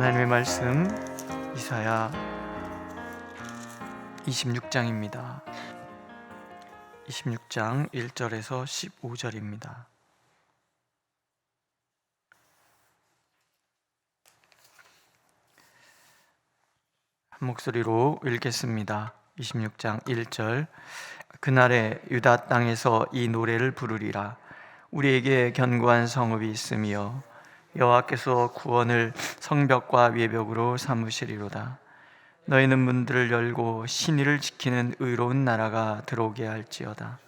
하나님의 말씀 이사야 26장입니다. 26장 1절에서 15절입니다. 한 목소리로 읽겠습니다. 26장 1절. 그날에 유다 땅에서 이 노래를 부르리라. 우리에게 견고한 성읍이 있으며 여호와께서 구원을 성벽과 외벽으로 삼으시리로다. 너희는 문들을 열고 신의를 지키는 의로운 나라가 들어오게 할지어다.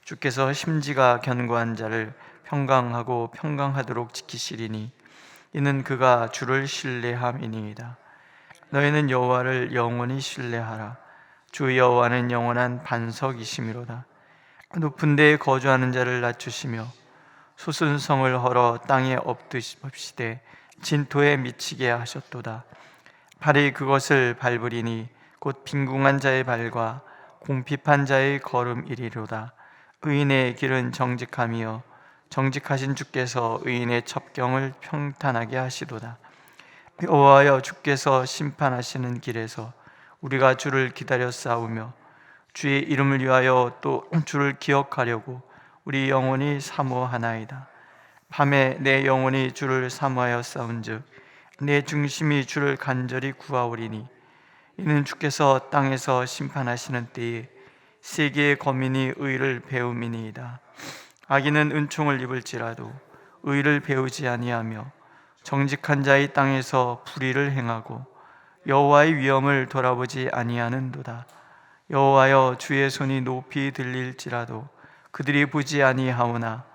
주께서 심지가 견고한 자를 평강하고 평강하도록 지키시리니 이는 그가 주를 신뢰함이니이다. 너희는 여호와를 영원히 신뢰하라. 주 여호와는 영원한 반석이시미로다. 높은 데에 거주하는 자를 낮추시며 솟은 성을 헐어 땅에 엎드시되 진토에 미치게 하셨도다. 발이 그것을 밟으리니 곧 빈궁한 자의 발과 공핍한 자의 걸음이리로다. 의인의 길은 정직함이요 정직하신 주께서 의인의 첩경을 평탄하게 하시도다. 여호와여, 주께서 심판하시는 길에서 우리가 주를 기다려 싸우며 주의 이름을 위하여 또 주를 기억하려고 우리 영혼이 사모하나이다. 밤에 내 영혼이 주를 사모하여 싸운즉 내 중심이 주를 간절히 구하오리니 이는 주께서 땅에서 심판하시는 때에 세계의 거민이 의를 배움이니이다. 악인은 은총을 입을지라도 의를 배우지 아니하며 정직한 자의 땅에서 불의를 행하고 여호와의 위엄을 돌아보지 아니하는도다. 여호와여, 주의 손이 높이 들릴지라도 그들이 보지 아니하오나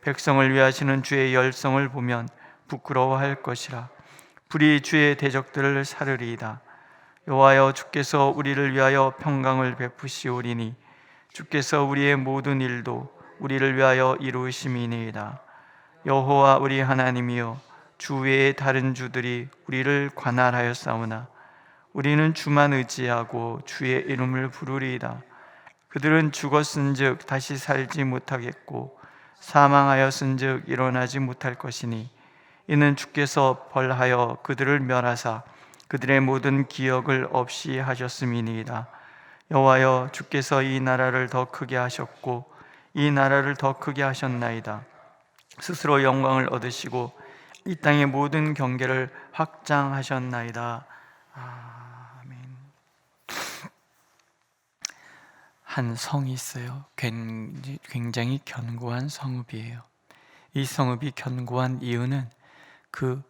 백성을 위하시는 주의 열성을 보면 부끄러워할 것이라. 불이 주의 대적들을 사르리이다. 여호와여, 주께서 우리를 위하여 평강을 베푸시오리니 주께서 우리의 모든 일도 우리를 위하여 이루심이니이다. 여호와 우리 하나님이여, 주 외에 다른 주들이 우리를 관할하였사오나 우리는 주만 의지하고 주의 이름을 부르리이다. 그들은 죽었은즉 다시 살지 못하겠고 사망하였은즉 일어나지 못할 것이니 이는 주께서 벌하여 그들을 멸하사 그들의 모든 기억을 없이 하셨음이니이다. 여호와여, 주께서 이 나라를 더 크게 하셨고 이 나라를 더 크게 하셨나이다. 스스로 영광을 얻으시고 이 땅의 모든 경계를 확장하셨나이다. 아멘. 한 성이 있어요. 굉장히 견고한 성읍이에요. 이 성읍이 견고한 이유는 그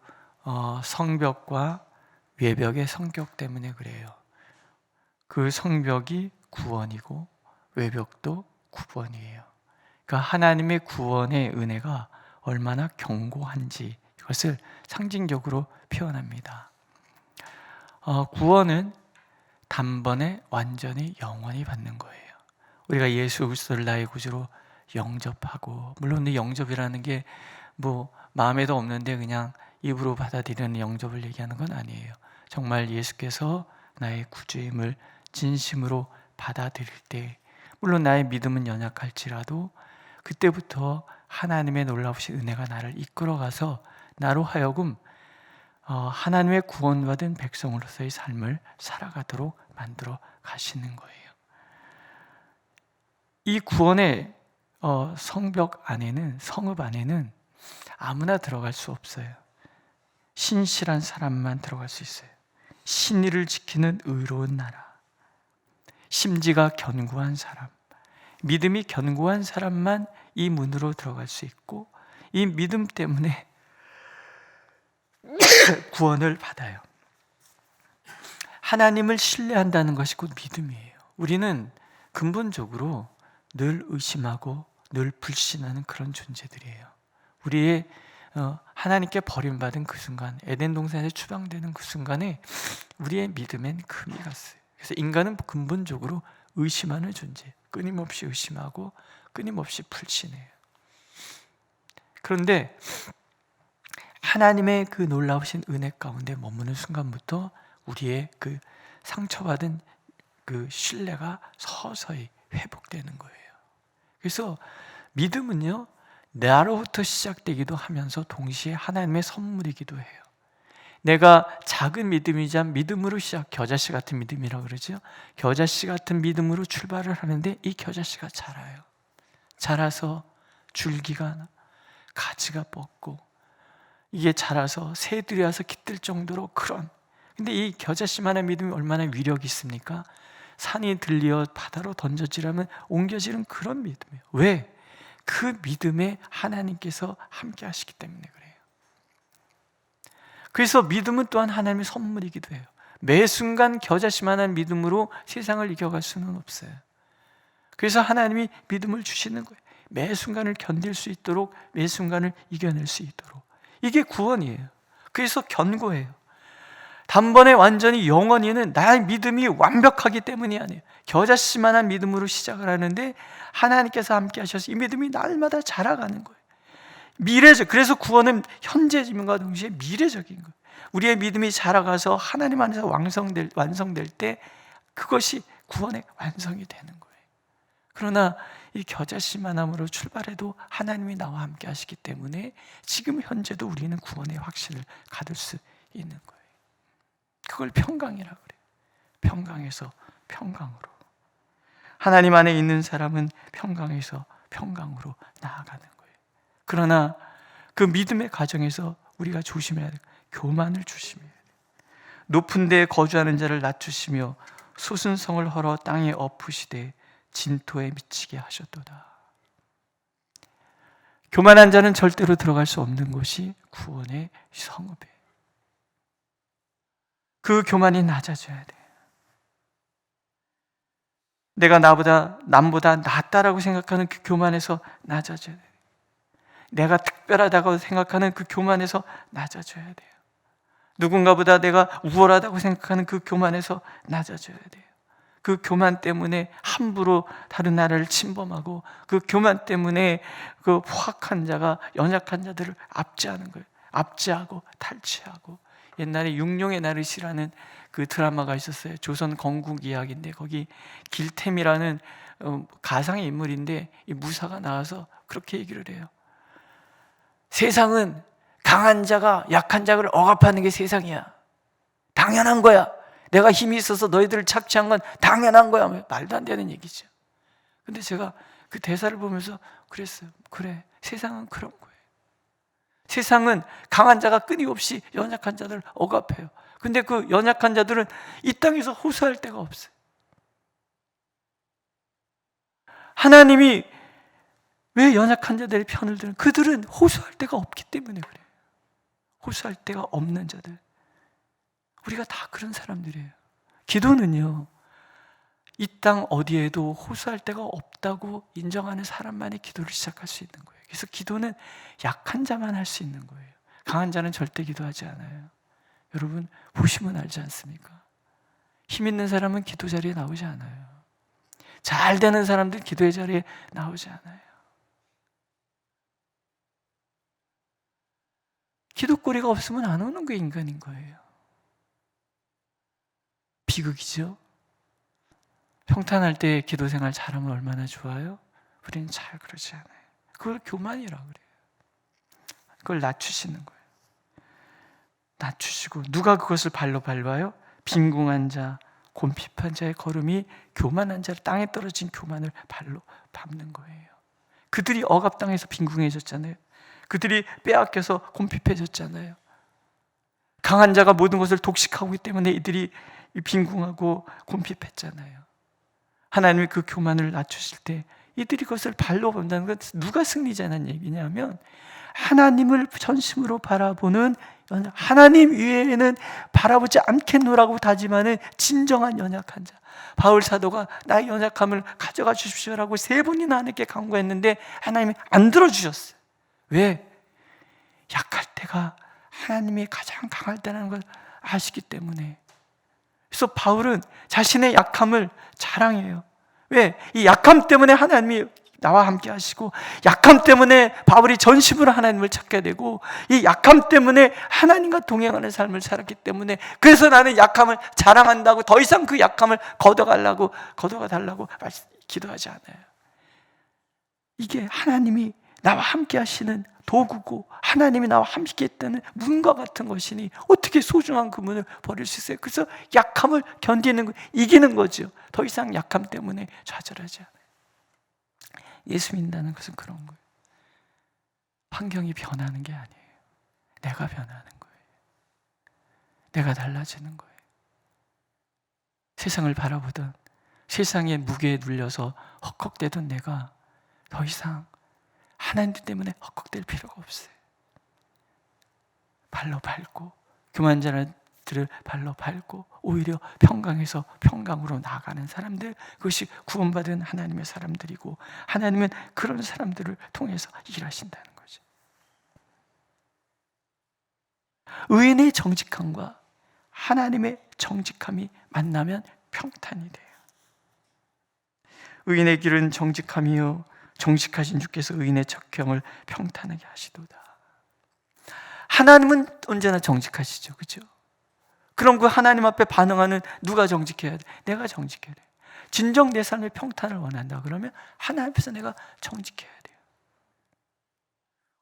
성벽과 외벽의 성격 때문에 그래요. 그 성벽이 구원이고 외벽도 구원이에요. 그러니까 하나님의 구원의 은혜가 얼마나 견고한지 이것을 상징적으로 표현합니다. 구원은 단번에 완전히 영원히 받는 거예요. 우리가 예수 그리스도를 나의 구주로 영접하고, 물론 이 영접이라는 게 뭐 마음에도 없는데 그냥 입으로 받아들이는 영접을 얘기하는 건 아니에요. 정말 예수께서 나의 구주임을 진심으로 받아들일 때, 물론 나의 믿음은 연약할지라도 그때부터 하나님의 놀라우신 은혜가 나를 이끌어가서 나로 하여금 하나님의 구원받은 백성으로서의 삶을 살아가도록 만들어 가시는 거예요. 이 구원의 성벽 안에는, 성읍 안에는 아무나 들어갈 수 없어요. 신실한 사람만 들어갈 수 있어요. 신의를 지키는 의로운 나라, 심지가 견고한 사람, 믿음이 견고한 사람만 이 문으로 들어갈 수 있고, 이 믿음 때문에 구원을 받아요. 하나님을 신뢰한다는 것이 곧 믿음이에요. 우리는 근본적으로 늘 의심하고 늘 불신하는 그런 존재들이에요. 우리의 하나님께 버림받은 그 순간, 에덴 동산에 추방되는 그 순간에 우리의 믿음엔 금이 갔어요. 그래서 인간은 근본적으로 의심하는 존재, 끊임없이 의심하고 끊임없이 불신해요. 그런데 하나님의 그 놀라우신 은혜 가운데 머무는 순간부터 우리의 그 상처받은 그 신뢰가 서서히 회복되는 거예요. 그래서 믿음은요, 나로부터 시작되기도 하면서 동시에 하나님의 선물이기도 해요. 내가 작은 믿음이자 믿음으로 겨자씨 같은 믿음이라고 그러죠. 겨자씨 같은 믿음으로 출발을 하는데 이 겨자씨가 자라요. 자라서 줄기가 가지가 뻗고 이게 자라서 새들이 와서 깃들 정도로 그런, 근데 이 겨자씨만한 믿음이 얼마나 위력이 있습니까? 산이 들리어 바다로 던져지라면 옮겨지는 그런 믿음이에요. 왜? 그 믿음에 하나님께서 함께 하시기 때문에 그래요. 그래서 믿음은 또한 하나님의 선물이기도 해요. 매 순간 겨자씨만한 믿음으로 세상을 이겨갈 수는 없어요. 그래서 하나님이 믿음을 주시는 거예요. 매 순간을 견딜 수 있도록, 매 순간을 이겨낼 수 있도록. 이게 구원이에요. 그래서 견고해요. 단번에 완전히 영원히는 나의 믿음이 완벽하기 때문이 아니에요. 겨자씨만한 믿음으로 시작을 하는데 하나님께서 함께 하셔서 이 믿음이 날마다 자라가는 거예요. 미래적, 그래서 구원은 현재임과 동시에 미래적인 거예요. 우리의 믿음이 자라가서 하나님 안에서 완성될 때 그것이 구원의 완성이 되는 거예요. 그러나 이 겨자씨만함으로 출발해도 하나님이 나와 함께 하시기 때문에 지금 현재도 우리는 구원의 확신을 가질 수 있는 거예요. 그걸 평강이라고 그래요. 평강에서 평강으로. 하나님 안에 있는 사람은 평강에서 평강으로 나아가는 거예요. 그러나 그 믿음의 과정에서 우리가 조심해야 돼요. 교만을 조심해야 돼요. 높은 데에 거주하는 자를 낮추시며 솟은 성을 헐어 땅에 엎으시되 진토에 미치게 하셨도다. 교만한 자는 절대로 들어갈 수 없는 곳이 구원의 성읍이에요. 그 교만이 낮아져야 돼. 내가 남보다 낫다라고 생각하는 그 교만에서 낮아져야 돼. 내가 특별하다고 생각하는 그 교만에서 낮아져야 돼요. 누군가보다 내가 우월하다고 생각하는 그 교만에서 낮아져야 돼요. 그 교만 때문에 함부로 다른 나라를 침범하고 그 교만 때문에 그 포악한 자가 연약한 자들을 압제하는 거예요. 압제하고 탈취하고. 옛날에 육룡의 나르시라는 그 드라마가 있었어요. 조선 건국 이야기인데 거기 길템이라는 가상의 인물인데 이 무사가 나와서 그렇게 얘기를 해요. 세상은 강한 자가 약한 자를 억압하는 게 세상이야. 당연한 거야. 내가 힘이 있어서 너희들을 착취한 건 당연한 거야. 말도 안 되는 얘기죠. 근데 제가 그 대사를 보면서 그랬어요. 그래, 세상은 그런 거예요. 세상은 강한 자가 끊임없이 연약한 자들을 억압해요. 근데 그 연약한 자들은 이 땅에서 호소할 데가 없어요. 하나님이 왜 연약한 자들의 편을 드는? 그들은 호소할 데가 없기 때문에 그래요. 호소할 데가 없는 자들. 우리가 다 그런 사람들이에요. 기도는요, 이 땅 어디에도 호소할 데가 없다고 인정하는 사람만이 기도를 시작할 수 있는 거예요. 그래서 기도는 약한 자만 할 수 있는 거예요. 강한 자는 절대 기도하지 않아요. 여러분 보시면 알지 않습니까? 힘 있는 사람은 기도 자리에 나오지 않아요. 잘 되는 사람들 기도의 자리에 나오지 않아요. 기도거리가 없으면 안 오는 게 인간인 거예요. 비극이죠. 평탄할 때 기도 생활 잘하면 얼마나 좋아요? 우리는 잘 그러지 않아요. 그걸 교만이라고 그래요. 그걸 낮추시는 거예요. 낮추시고 누가 그것을 발로 밟아요? 빈궁한 자, 곰핍한 자의 걸음이 교만한 자를 땅에 떨어진 교만을 발로 밟는 거예요. 그들이 억압당해서 빈궁해졌잖아요. 그들이 빼앗겨서 곰핍해졌잖아요. 강한 자가 모든 것을 독식하고 있기 때문에 이들이 빈궁하고 곰핍했잖아요. 하나님이 그 교만을 낮추실 때 이들이 그것을 발로 밟는다는 건 누가 승리자는 얘기냐면 하나님을 전심으로 바라보는, 하나님 외에는 바라보지 않겠노라고 다짐하는 진정한 연약한 자. 바울 사도가 나의 연약함을 가져가 주십시오라고 3번이나 하나님께 간구했는데 하나님이 안 들어주셨어요. 왜? 약할 때가 하나님이 가장 강할 때라는 걸 아시기 때문에. 그래서 바울은 자신의 약함을 자랑해요. 왜? 이 약함 때문에 하나님이 나와 함께 하시고, 약함 때문에 바울이 전심으로 하나님을 찾게 되고, 이 약함 때문에 하나님과 동행하는 삶을 살았기 때문에, 그래서 나는 약함을 자랑한다고 더 이상 그 약함을 거둬가 달라고 기도하지 않아요. 이게 하나님이 나와 함께 하시는 도구고 하나님이 나와 함께 했다는 문과 같은 것이니 어떻게 소중한 그 문을 버릴 수 있어요? 그래서 약함을 견디는 거, 이기는 거죠. 더 이상 약함 때문에 좌절하지 않아요. 예수 믿는다는 것은 그런 거예요. 환경이 변하는 게 아니에요. 내가 변하는 거예요. 내가 달라지는 거예요. 세상을 바라보던, 세상의 무게에 눌려서 헉헉대던 내가 더 이상 하나님 때문에 헉헉댈 필요가 없어요. 발로 밟고, 교만자들을 발로 밟고 오히려 평강에서 평강으로 나아가는 사람들, 그것이 구원받은 하나님의 사람들이고, 하나님은 그런 사람들을 통해서 일하신다는 거죠. 의인의 정직함과 하나님의 정직함이 만나면 평탄이 돼요. 의인의 길은 정직함이요 정직하신 주께서 의인의 척형을 평탄하게 하시도다. 하나님은 언제나 정직하시죠, 그렇죠? 그럼 그 하나님 앞에 반응하는 누가 정직해야 돼? 내가 정직해야 돼. 진정 내 삶의 평탄을 원한다 그러면 하나님 앞에서 내가 정직해야 돼요.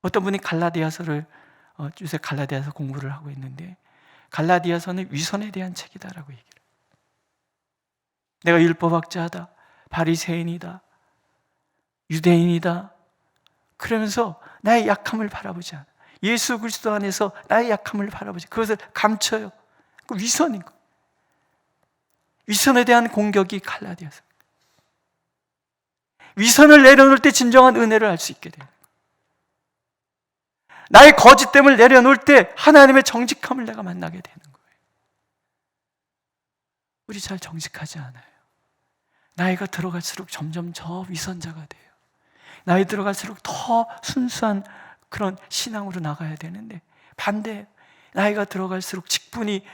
어떤 분이 갈라디아서를 요새 갈라디아서 공부를 하고 있는데, 갈라디아서는 위선에 대한 책이다라고 얘기를 해요. 내가 율법학자다, 바리새인이다, 유대인이다 그러면서 나의 약함을 바라보지 않아. 예수 그리스도 안에서 나의 약함을 바라보지, 그것을 감춰요. 그 위선인 거. 위선에 대한 공격이 갈라디아서. 위선을 내려놓을 때 진정한 은혜를 알 수 있게 돼요. 나의 거짓됨을 내려놓을 때 하나님의 정직함을 내가 만나게 되는 거예요. 우리 잘 정직하지 않아요. 나이가 들어갈수록 점점 저 위선자가 돼요. 나이 들어갈수록 더 순수한 그런 신앙으로 나가야 되는데 반대, 나이가 들어갈수록 직분이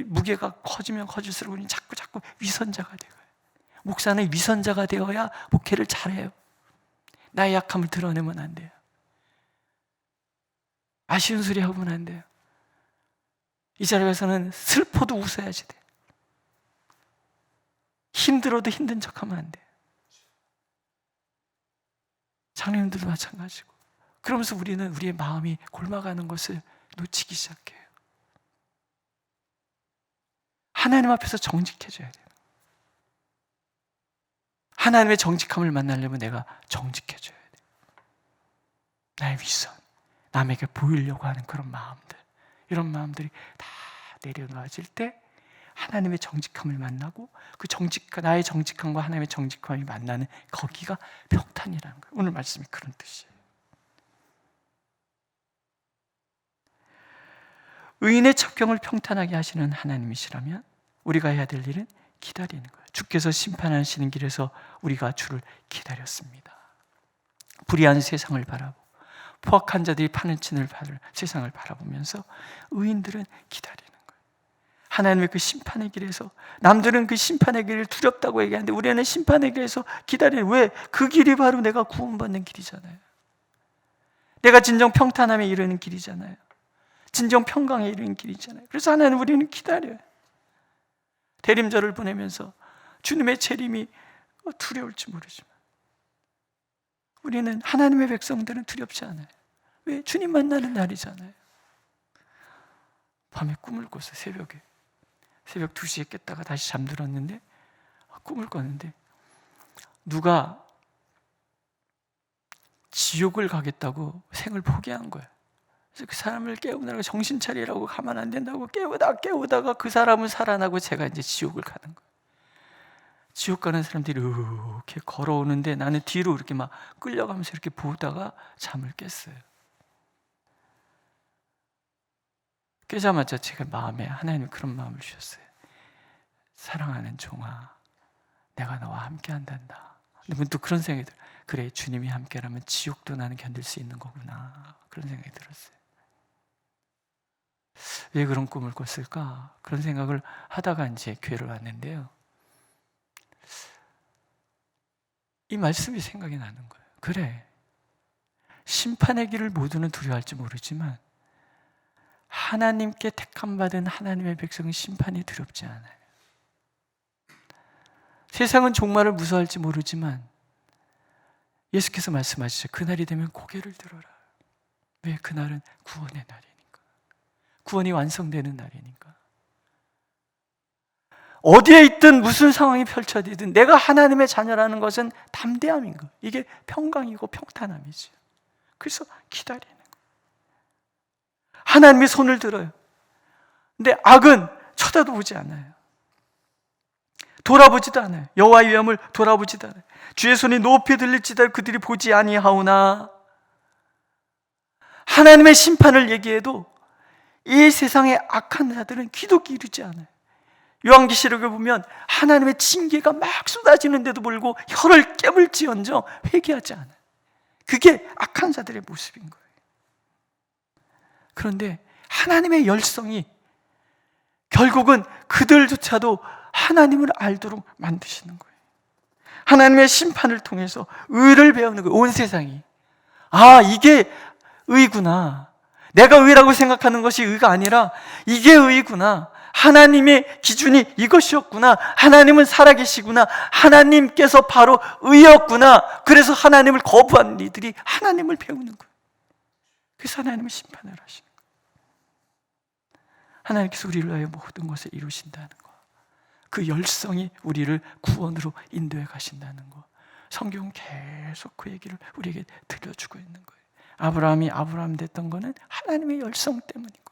무게가 커지면 커질수록 우리는 자꾸 위선자가 되어요. 목사는 위선자가 되어야 목회를 잘해요. 나의 약함을 드러내면 안 돼요. 아쉬운 소리 하면 안 돼요. 이 자리에서는 슬퍼도 웃어야지 돼. 힘들어도 힘든 척하면 안 돼요. 장로님들도 마찬가지고. 그러면서 우리는 우리의 마음이 골마가는 것을 놓치기 시작해요. 하나님 앞에서 정직해져야 돼요. 하나님의 정직함을 만나려면 내가 정직해져야 돼요. 나의 위선, 남에게 보이려고 하는 그런 마음들, 이런 마음들이 다 내려놓아질 때 하나님의 정직함을 만나고, 그 나의 정직함과 하나님의 정직함이 만나는 거기가 평탄이라는 거예요. 오늘 말씀이 그런 뜻이에요. 의인의 척경을 평탄하게 하시는 하나님이시라면 우리가 해야 될 일은 기다리는 거예요. 주께서 심판하시는 길에서 우리가 주를 기다렸습니다. 불의한 세상을 바라보고 포악한 자들이 파는 친을 받을 세상을 바라보면서 의인들은 기다리는 거예요. 하나님의 그 심판의 길에서, 남들은 그 심판의 길을 두렵다고 얘기하는데 우리는 심판의 길에서 기다리는, 왜? 그 길이 바로 내가 구원받는 길이잖아요. 내가 진정 평탄함에 이르는 길이잖아요. 진정 평강에 이르는 길이잖아요. 그래서 하나님 우리는 기다려요. 대림절을 보내면서 주님의 재림이 두려울지 모르지만 우리는, 하나님의 백성들은 두렵지 않아요. 왜? 주님 만나는 날이잖아요. 밤에 꿈을 꿨어요. 새벽 2시에 깼다가 다시 잠들었는데 꿈을 꿨는데 누가 지옥을 가겠다고 생을 포기한 거예요. 그래서 그 사람을 깨우느라고 정신 차리라고 가면 안 된다고 깨우다가 그 사람은 살아나고 제가 이제 지옥을 가는 거예요. 지옥 가는 사람들이 이렇게 걸어오는데 나는 뒤로 이렇게 막 끌려가면서 이렇게 보다가 잠을 깼어요. 깨자마자 제가 마음에 하나님이 그런 마음을 주셨어요. 사랑하는 종아, 내가 너와 함께 한단다. 근데 또 그런 생각이 들어요. 그래, 주님이 함께라면 지옥도 나는 견딜 수 있는 거구나. 그런 생각이 들었어요. 왜 그런 꿈을 꿨을까? 그런 생각을 하다가 이제 교회를 왔는데요. 이 말씀이 생각이 나는 거예요. 그래, 심판의 길을 모두는 두려워할지 모르지만 하나님께 택함받은 하나님의 백성은 심판이 두렵지 않아요. 세상은 종말을 무서워할지 모르지만 예수께서 말씀하시죠. 그날이 되면 고개를 들어라. 왜? 그날은 구원의 날이니까. 구원이 완성되는 날이니까. 어디에 있든 무슨 상황이 펼쳐지든 내가 하나님의 자녀라는 것은 담대함인 거. 이게 평강이고 평탄함이죠. 그래서 기다리는 거예요. 하나님의 손을 들어요. 근데 악은 쳐다도 보지 않아요. 돌아보지도 않아요. 여호와의 위엄을 돌아보지도 않아요. 주의 손이 높이 들릴지라도 그들이 보지 아니하오나. 하나님의 심판을 얘기해도 이 세상의 악한 자들은 귀도 기울이지 않아요. 요한계시록에 보면 하나님의 징계가 막 쏟아지는데도 불구하고 혀를 깨물지언정 회개하지 않아요. 그게 악한 자들의 모습인 거예요. 그런데 하나님의 열성이 결국은 그들조차도 하나님을 알도록 만드시는 거예요. 하나님의 심판을 통해서 의를 배우는 거예요. 온 세상이. 아, 이게 의구나. 내가 의라고 생각하는 것이 의가 아니라 이게 의구나. 하나님의 기준이 이것이었구나. 하나님은 살아계시구나. 하나님께서 바로 의였구나. 그래서 하나님을 거부한 이들이 하나님을 배우는 거예요. 그래서 하나님은 심판을 하시는 거예요. 하나님께서 우리를 위하여 모든 것을 이루신다는 것, 그 열성이 우리를 구원으로 인도해 가신다는 것, 성경은 계속 그 얘기를 우리에게 들려주고 있는 거예요. 아브라함이 아브라함 됐던 거는 하나님의 열성 때문인 거예요.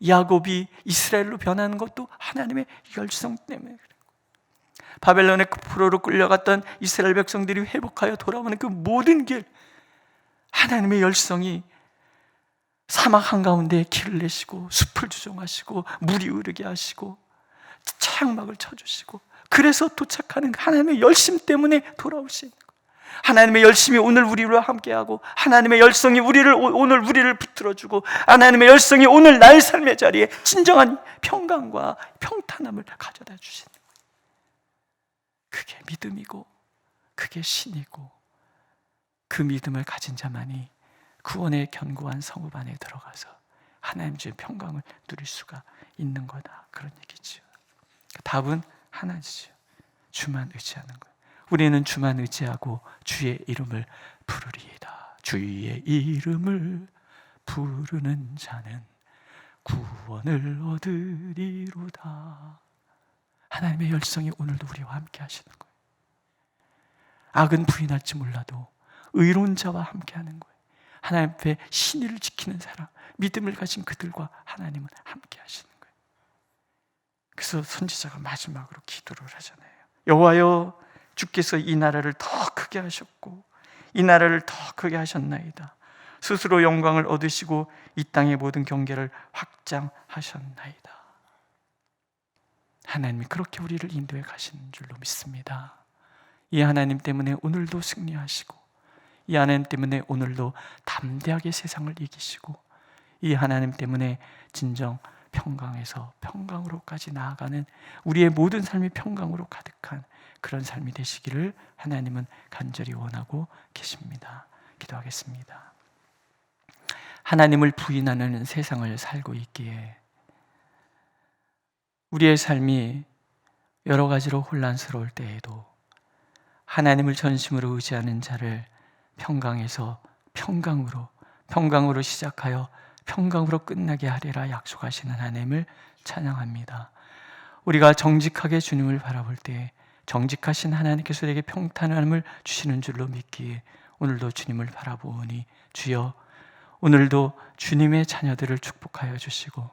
야곱이 이스라엘로 변하는 것도 하나님의 열성 때문에 그래요. 바벨론의 포로로 끌려갔던 이스라엘 백성들이 회복하여 돌아오는 그 모든 길, 하나님의 열성이 사막 한가운데 길을 내시고 숲을 조종하시고 물이 흐르게 하시고 차양막을 쳐주시고, 그래서 도착하는 하나님의 열심 때문에 돌아오시는 거예요. 하나님의 열심이 오늘 우리와 함께하고, 하나님의 열성이 오늘 우리를 붙들어주고, 하나님의 열성이 오늘 나의 삶의 자리에 진정한 평강과 평탄함을 가져다 주시는 거예요. 그게 믿음이고 그게 신이고, 그 믿음을 가진 자만이 구원의 견고한 성읍 안에 들어가서 하나님 주의 평강을 누릴 수가 있는 거다, 그런 얘기죠. 답은 하나지요. 주만 의지하는 거예요. 우리는 주만 의지하고 주의 이름을 부르리이다. 주의 이름을 부르는 자는 구원을 얻으리로다. 하나님의 열성이 오늘도 우리와 함께 하시는 거예요. 악은 부인할지 몰라도 의로운 자와 함께 하는 거예요. 하나님 앞에 신의를 지키는 사람, 믿음을 가진 그들과 하나님은 함께 하시는 거예요. 그래서 선지자가 마지막으로 기도를 하잖아요. 여호와여, 주께서 이 나라를 더 크게 하셨고 이 나라를 더 크게 하셨나이다. 스스로 영광을 얻으시고 이 땅의 모든 경계를 확장하셨나이다. 하나님이 그렇게 우리를 인도해 가시는 줄로 믿습니다. 이 하나님 때문에 오늘도 승리하시고, 이 하나님 때문에 오늘도 담대하게 세상을 이기시고, 이 하나님 때문에 진정 평강에서 평강으로까지 나아가는 우리의 모든 삶이 평강으로 가득한 그런 삶이 되시기를 하나님은 간절히 원하고 계십니다. 기도하겠습니다. 하나님을 부인하는 세상을 살고 있기에 우리의 삶이 여러 가지로 혼란스러울 때에도 하나님을 전심으로 의지하는 자를 평강에서 평강으로 시작하여 평강으로 끝나게 하리라 약속하시는 하나님을 찬양합니다. 우리가 정직하게 주님을 바라볼 때 정직하신 하나님께서 우리에게 평탄함을 주시는 줄로 믿기에 오늘도 주님을 바라보니, 주여 오늘도 주님의 자녀들을 축복하여 주시고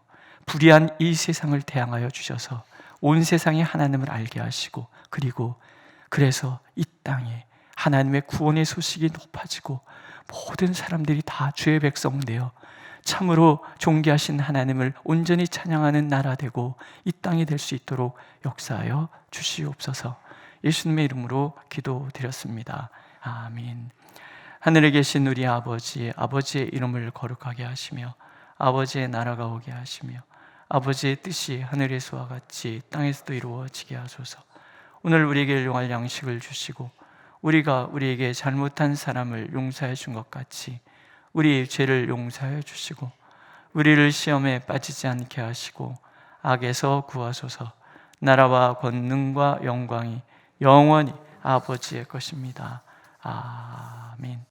불의한 이 세상을 대항하여 주셔서 온 세상이 하나님을 알게 하시고, 그리고 그래서 이 땅에 하나님의 구원의 소식이 높아지고 모든 사람들이 다 주의 백성 되어 참으로 존귀하신 하나님을 온전히 찬양하는 나라 되고 이 땅이 될 수 있도록 역사하여 주시옵소서. 예수님의 이름으로 기도드렸습니다. 아멘. 하늘에 계신 우리 아버지, 아버지의 이름을 거룩하게 하시며 아버지의 나라가 오게 하시며 아버지의 뜻이 하늘에서와 같이 땅에서도 이루어지게 하소서. 오늘 우리에게 일용할 양식을 주시고 우리가 우리에게 잘못한 사람을 용서해 준 것 같이 우리 죄를 용서해 주시고 우리를 시험에 빠지지 않게 하시고 악에서 구하소서. 나라와 권능과 영광이 영원히 아버지의 것입니다. 아멘.